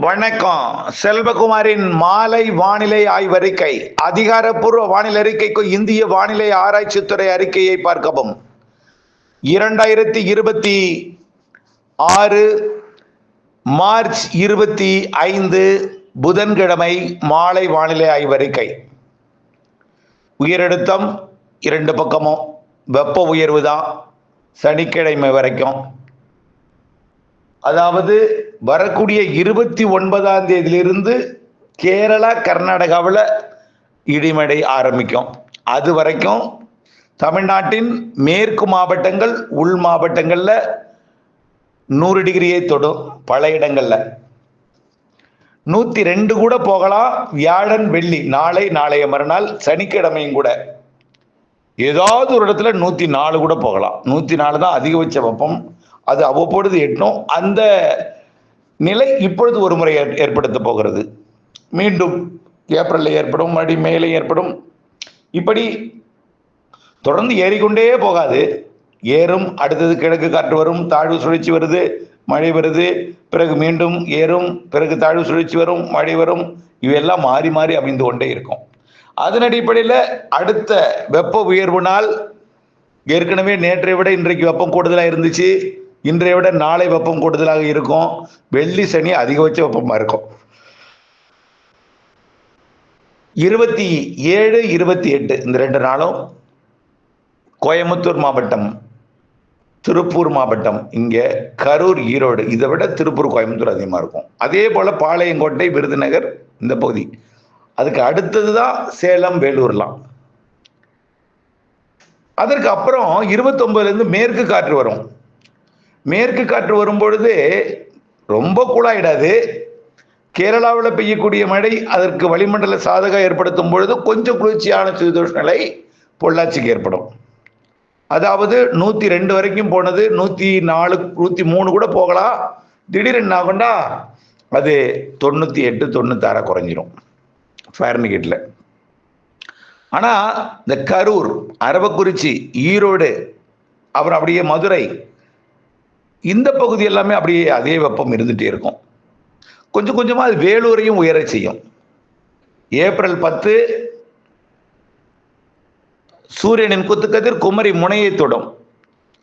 வணக்கம். செல்வகுமாரின் மாலை வானிலை ஆய்வறிக்கை. அதிகாரப்பூர்வ வானிலை அறிக்கைக்கு இந்திய வானிலை ஆராய்ச்சித்துறை அறிக்கையை பார்க்கவும். 2026 மார்ச் 25 புதன்கிழமை மாலை வானிலை ஆய்வறிக்கை. உயரழுத்தம் 2 பக்கமும் வெப்ப உயர்வு தான் சனிக்கிழமை வரைக்கும். அதாவது வரக்கூடிய 29ஆம் தேதியிலிருந்து கேரளா கர்நாடகாவில் இடிமழை ஆரம்பிக்கும். அது வரைக்கும் தமிழ்நாட்டின் மேற்கு மாவட்டங்கள் உள் மாவட்டங்களில் 100 டிகிரியை தொடும். பல இடங்களில் 102 கூட போகலாம். வியாழன் வெள்ளி நாளைய மறுநாள் சனிக்கிழமையும் கூட ஏதாவது ஒரு இடத்துல 104 கூட போகலாம். 104 தான் அதிகபட்ச வெப்பம். அது அவ்வப்பொழுது எட்டும். அந்த நிலை இப்பொழுது ஒரு முறை ஏற்படுத்த போகிறது. மீண்டும் ஏப்ரலில் ஏற்படும், மறுபடி மேலே ஏற்படும். இப்படி தொடர்ந்து ஏறிக்கொண்டே போகாது. ஏறும், அடுத்தது கிழக்கு காற்று வரும், தாழ்வு சுழற்சி வருது, மழை வருது, பிறகு மீண்டும் ஏறும், பிறகு தாழ்வு சுழற்சி வரும், மழை வரும். இவையெல்லாம் மாறி மாறி அமைந்து கொண்டே இருக்கும். அதன் அடிப்படையில் அடுத்த வெப்ப உயர்வு நாள் ஏற்கனவே நேற்றை விட இன்றைக்கு வெப்பம் கூடுதலாக இருந்துச்சு. இன்றைய விட நாளை வெப்பம் கூடுதலாக இருக்கும். வெள்ளி சனி அதிகபட்ச வெப்பமாக இருக்கும். 27, 28 இந்த 2 நாளும் கோயம்புத்தூர் மாவட்டம், திருப்பூர் மாவட்டம், இங்கே கரூர், ஈரோடு, இதை விட திருப்பூர், கோயம்புத்தூர் அதிகமாக இருக்கும். அதே போல் பாளையங்கோட்டை, விருதுநகர் இந்த பகுதி. அதுக்கு அடுத்தது தான் சேலம், வேலூர்லாம். அதற்கு அப்புறம் 29லேருந்து மேற்கு காற்று வரும். மேற்கு காற்று வரும்பொழுது ரொம்ப கூலாயிடாது. கேரளாவில் பெய்யக்கூடிய மழை அதற்கு வளிமண்டல சாதகம் ஏற்படுத்தும் பொழுது கொஞ்சம் குளிர்ச்சியான சீதோஷ நிலை பொள்ளாச்சிக்கு ஏற்படும். அதாவது 102 வரைக்கும் போனது 104, 103 கூட போகலாம். திடீர்னு என்ன ஆகும்னா அது 98, 96 குறைஞ்சிரும் ஃபாரன்ஹீட்ல. ஆனால் இந்த கரூர், அரவக்குறிச்சி, ஈரோடு, அப்புறம் அப்படியே மதுரை, இந்த பகுதி எல்லாமே அப்படியே அதே வெப்பம் இருந்துகிட்டே இருக்கும். கொஞ்சம் கொஞ்சமாக அது வேலூரையும் உயர செய்யும். ஏப்ரல் 10 சூரியனின் குத்துக்கதிர் குமரி முனையை தொடும்.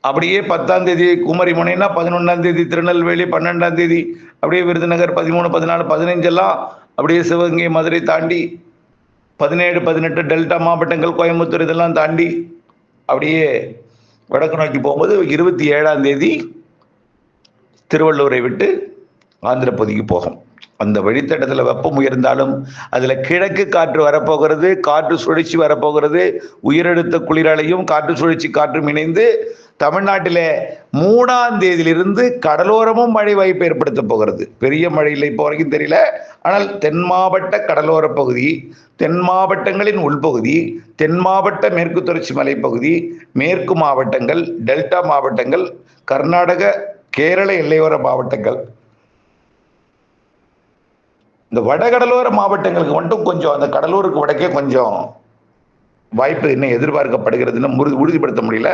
அப்படியே 10ஆம் தேதி குமரி முனைனா 11ஆம் தேதி திருநெல்வேலி, 12ஆம் தேதி அப்படியே விருதுநகர், 13, 14, 15 எல்லாம் அப்படியே சிவகங்கை, மதுரை தாண்டி 17, 18 டெல்டா மாவட்டங்கள், கோயம்புத்தூர் இதெல்லாம் தாண்டி அப்படியே வடக்கு நோக்கி போகும்போது 27ஆம் தேதி திருவள்ளூரை விட்டு ஆந்திர பகுதிக்கு போகும். அந்த வழித்தடத்தில் வெப்பம் உயர்ந்தாலும் அதில் கிழக்கு காற்று வரப்போகிறது, காற்று சுழற்சி வரப்போகிறது. உயரழுத்த குளிரலையும் காற்று சுழற்சி காற்றும் இணைந்து தமிழ்நாட்டில் 3ஆம் தேதியிலிருந்து கடலோரமும் மழை வாய்ப்பு ஏற்படுத்த போகிறது. பெரிய மழை இல்லை இப்போ வரைக்கும் தெரியல. ஆனால் தென் மாவட்ட கடலோர பகுதி, தென் மாவட்டங்களின் உள்பகுதி, தென் மாவட்ட மேற்கு தொடர்ச்சி மலைப்பகுதி, மேற்கு மாவட்டங்கள், டெல்டா மாவட்டங்கள், கர்நாடக கேரள எல்லையோர மாவட்டங்கள், இந்த வடகடலோர மாவட்டங்களுக்கு மட்டும் கொஞ்சம் அந்த கடலூருக்கு வடக்கே கொஞ்சம் வாய்ப்பு இன்னும் எதிர்பார்க்கப்படுகிறதுன்னு உறுதிப்படுத்த முடியல.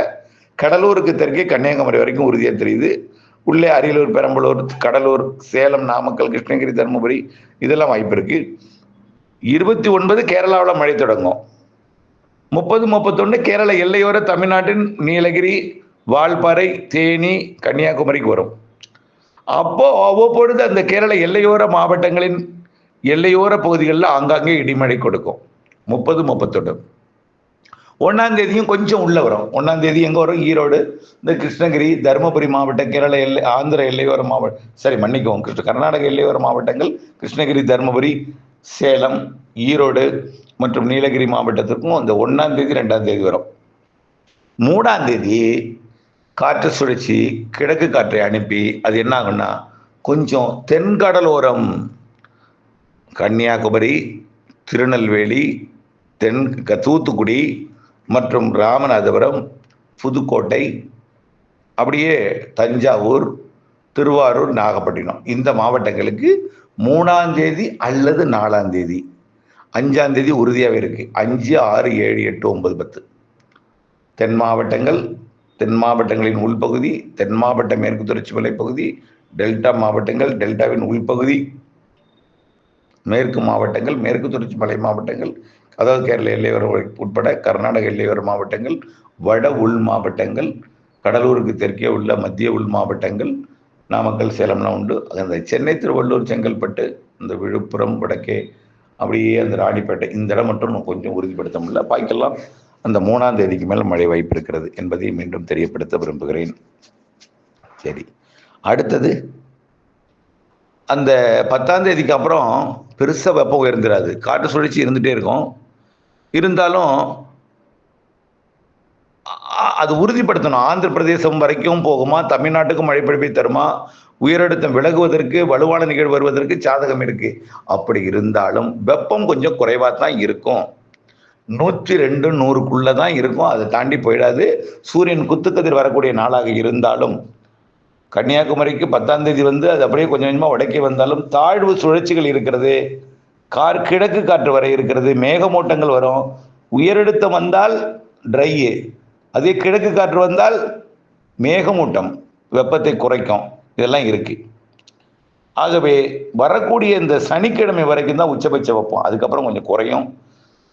கடலூருக்கு தெற்கே கன்னியாகுமரி வரைக்கும் உறுதியாக தெரியுது. உள்ளே அரியலூர், பெரம்பலூர், கடலூர், சேலம், நாமக்கல், கிருஷ்ணகிரி, தருமபுரி இதெல்லாம் வாய்ப்பு இருக்கு. 29 கேரளாவில் மழை தொடங்கும். 30, 31 கேரள எல்லையோர தமிழ்நாட்டின் நீலகிரி, வால்பாறை, தேனி, கன்னியாகுமரிக்கு வரும். அப்போ அவ்வப்பொழுது அந்த கேரள எல்லையோர மாவட்டங்களின் எல்லையோர பகுதிகளில் ஆங்காங்கே இடிமழை கொடுக்கும். 30, 31 1ஆம் தேதியும் கொஞ்சம் உள்ள வரும். 1ஆம் தேதி எங்கே வரும்? ஈரோடு, இந்த கிருஷ்ணகிரி, தருமபுரி மாவட்ட, கேரள எல்லை, ஆந்திர எல்லையோர மன்னிக்கவும், கர்நாடக எல்லையோர மாவட்டங்கள் கிருஷ்ணகிரி, தருமபுரி, சேலம், ஈரோடு மற்றும் நீலகிரி மாவட்டத்திற்கும் அந்த 1ஆம் தேதி 2ஆம் தேதி வரும். 3ஆம் தேதி காற்று சுழற்சி கிழக்கு காற்றை அனுப்பி அது என்ன ஆகும்னா கொஞ்சம் தென்கடலோரம் கன்னியாகுமரி, திருநெல்வேலி, தூத்துக்குடி மற்றும் ராமநாதபுரம், புதுக்கோட்டை, அப்படியே தஞ்சாவூர், திருவாரூர், நாகப்பட்டினம் இந்த மாவட்டங்களுக்கு 3ஆம் தேதி அல்லது 4ஆம் தேதி, 5ஆம் தேதி உறுதியாகவே இருக்கு. 5, 6, 7, 8, 9, 10 தென் மாவட்டங்கள், தென் மாவட்டங்களின் உள்பகுதி, தென் மாவட்ட மேற்கு தொடர்ச்சி மலைப்பகுதி, டெல்டா மாவட்டங்கள், டெல்டாவின் உள்பகுதி, மேற்கு மாவட்டங்கள், மேற்கு தொடர்ச்சி மலை மாவட்டங்கள், அதாவது கேரள எல்லையோர உட்பட கர்நாடக எல்லையோர மாவட்டங்கள், வட உள் மாவட்டங்கள், கடலூருக்கு தெற்கே உள்ள மத்திய உள் மாவட்டங்கள், நாமக்கல், சேலம்லாம் உண்டு. அந்த சென்னை, திருவள்ளூர், செங்கல்பட்டு, இந்த விழுப்புரம் வடக்கே அப்படியே அந்த ராணிப்பேட்டை இந்த இடம் மட்டும் கொஞ்சம் உறுதிப்படுத்த முடியல. பாய்க்கெல்லாம் அந்த 3ஆம் தேதிக்கு மேல் மழை வாய்ப்பு இருக்கிறது என்பதை மீண்டும் தெரியப்படுத்த விரும்புகிறேன். சரி, அடுத்தது அந்த 10ஆம் தேதிக்கு அப்புறம் பெருசாக வெப்பம் உயர்ந்துடாது. காற்று சுழற்சி இருந்துகிட்டே இருக்கும். இருந்தாலும் அது உறுதிப்படுத்தணும். ஆந்திர பிரதேசம் வரைக்கும் போகுமா, தமிழ்நாட்டுக்கும் மழை பொழிவை தருமா, உயரழுத்தம் விலகுவதற்கு, வலுவான நிகழ்வு வருவதற்கு சாதகம் இருக்கு. அப்படி இருந்தாலும் வெப்பம் கொஞ்சம் குறைவாக தான் இருக்கும். 102, 100க்குள்ள தான் இருக்கும். அதை தாண்டி போயிடாது. சூரியன் குத்துக்கதிர் வரக்கூடிய நாளாக இருந்தாலும் கன்னியாகுமரிக்கு 10ஆம் தேதி அது அப்படியே கொஞ்சம் கொஞ்சமாக வடக்கே வந்தாலும் தாழ்வு சுழற்சிகள் இருக்கிறது. கிழக்கு காற்று வரை இருக்கிறது. மேகமூட்டங்கள் வரும். உயரழுத்தம் வந்தால் ட்ரையு, அதே கிழக்கு காற்று வந்தால் மேகமூட்டம் வெப்பத்தை குறைக்கும். இதெல்லாம் இருக்கு. ஆகவே வரக்கூடிய இந்த சனிக்கிழமை வரைக்கும் தான் உச்சபட்ச வெப்பம். அதுக்கப்புறம் கொஞ்சம் குறையும்.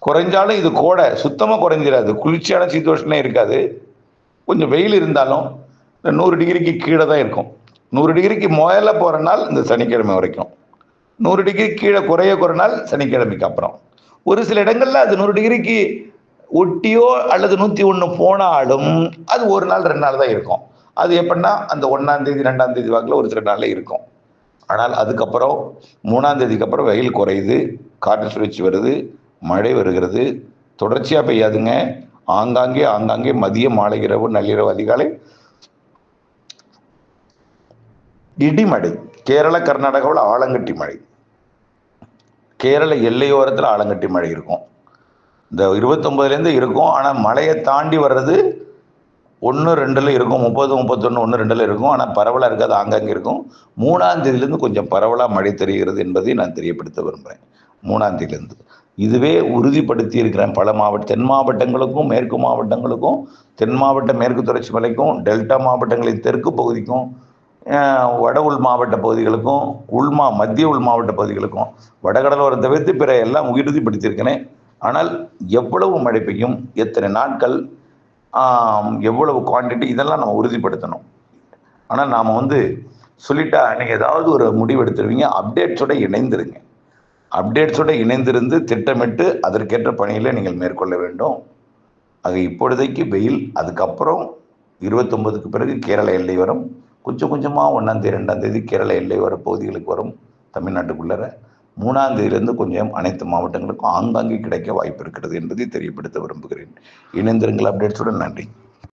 குறைஞ்சாலும் இது கோடை சுத்தமாக குறைஞ்சிடாது. குளிர்ச்சியான சீதோஷனே இருக்காது. கொஞ்சம் வெயில் இருந்தாலும் 100 டிகிரிக்கு கீழே தான் இருக்கும். 100 டிகிரிக்கு மேலே போகிற நாள் இந்த சனிக்கிழமை வரைக்கும். 100 டிகிரி கீழே குறைய நாள் சனிக்கிழமைக்கு அப்புறம். ஒரு சில இடங்கள்ல அது 100 டிகிரிக்கு ஒட்டியோ அல்லது 101 போனாலும் அது ஒரு நாள் 2 நாள் தான் இருக்கும். அது எப்படின்னா அந்த 1ஆம் தேதி 2ஆம் தேதி வாக்கில் ஒரு சில நாளில் இருக்கும். ஆனால் அதுக்கப்புறம் 3ஆம் தேதிக்கு அப்புறம் வெயில் குறையுது, காற்று சுழற்சி வருது, மழை வருகிறது. தொடர்ச்சியாக பெய்யாதுங்க. ஆங்காங்கே மதியம், மாலை, இரவு, நள்ளிரவு, அதிகாலை இடிமழை. கேரள கர்நாடகாவில் ஆலங்கட்டி மழை. கேரள எல்லையோரத்தில் ஆலங்கட்டி மழை இருக்கும். இந்த 29லேருந்து இருக்கும். ஆனால் மழையை தாண்டி வர்றது 1, 2ல் இருக்கும். 30, 31, 1, 2ல் இருக்கும். ஆனால் பரவலாக இருக்காது, ஆங்காங்கே இருக்கும். 3ஆம் தேதியிலேருந்து கொஞ்சம் பரவலாக மழை தெரிகிறது என்பதை நான் தெரியப்படுத்த விரும்புகிறேன். 3ஆம் தேதியிலேருந்து இதுவே உறுதிப்படுத்தி இருக்கிறேன். பல தென் மாவட்டங்களுக்கும், மேற்கு மாவட்டங்களுக்கும், தென் மாவட்ட மேற்கு தொடர்ச்சி மலைக்கும், டெல்டா மாவட்டங்களின் தெற்கு பகுதிக்கும், வட உள் மாவட்ட பகுதிகளுக்கும், மத்திய உள் மாவட்ட பகுதிகளுக்கும், வடகடலோரம் தவிர்த்து பிற எல்லாம் உறுதிப்படுத்தியிருக்கிறேன். ஆனால் எவ்வளவு மழை பெய்யும், எத்தனை நாட்கள், எவ்வளவு குவான்டிட்டி, இதெல்லாம் நம்ம உறுதிப்படுத்தணும். ஆனால் நாம் சொல்லிட்டா நீங்கள் ஏதாவது ஒரு முடிவு எடுத்துருவீங்க. அப்டேட்ஸோட இணைந்துருங்க. அப்டேட்ஸோட இணைந்திருந்து திட்டமிட்டு அதற்கேற்ற பணியில் நீங்கள் மேற்கொள்ள வேண்டும். ஆக இப்பொழுதைக்கு வெயில். அதுக்கப்புறம் 29க்கு பிறகு கேரள எல்லை வரும். கொஞ்சம் கொஞ்சமாக 1ஆம் தேதி 2ஆம் தேதி கேரள எல்லை வர பகுதிகளுக்கு வரும். தமிழ்நாட்டுக்குள்ளே 3ஆம் தேதியிலிருந்து கொஞ்சம் அனைத்து மாவட்டங்களுக்கும் ஆங்காங்கே கிடைக்க வாய்ப்பு இருக்கிறது என்பதை தெரியப்படுத்த விரும்புகிறேன். இணைந்திருங்கள் அப்டேட்ஸுடன். நன்றி.